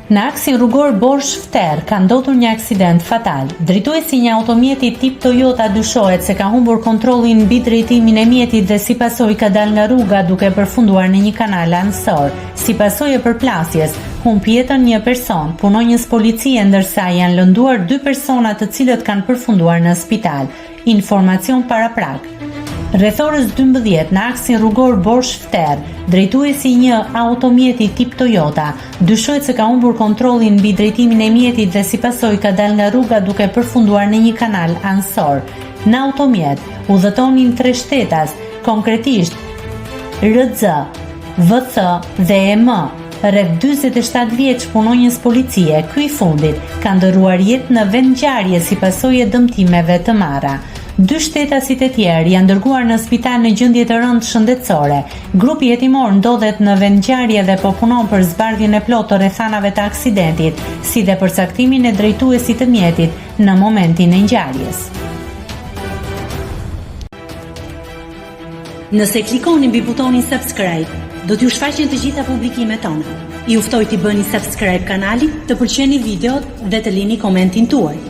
Në aksin rrugor Borsh-Fter ka ndodhur një aksident fatal. Drejtuesi i një automjeti tip Toyota dyshohet se ka humbur kontrollin mbi drejtimin e mjetit dhe si pasojë ka dalë nga rruga duke përfunduar në një kanal ansor. Si pasojë e përplasjes, humb jetën një person, punonjës policie, ndërsa janë lënduar 2 persona të cilët kanë përfunduar në spital. Informacion paraprak. Rreth orës 12 në aksin rrugor Borsh-Fter, drejtuesi i një automjeti tip Toyota dyshohet se ka humbur kontrollin mbi drejtimin e mjetit dhe si pasojë ka dalë nga rruga duke përfunduar në një kanal ansor. Në automjet udhëtonin 3 shtetas, konkretisht RZ, VC dhe EM. Rreth 47 vjeç punonjës policie, ky i fundit, ka ndërruar jetë në vend ngjarje si pasojë e dëmtimeve të marra. 2 shtetasit e tjerë janë dërguar në spital në gjendje të rëndë shëndetësore. Grupi hetimor ndodhet në vend ngjarje dhe po punon për zbardhjen e plotë të rrethanave të aksidentit, si dhe përcaktimin e drejtuesit të mjetit në momentin e ngjarjes. Nëse klikoni mbi butonin subscribe, do t'ju shfaqen të gjitha publikimet tona. Ju ftoj t'i bëni subscribe kanalit, të pëlqeni videot dhe të lini komentin tuaj.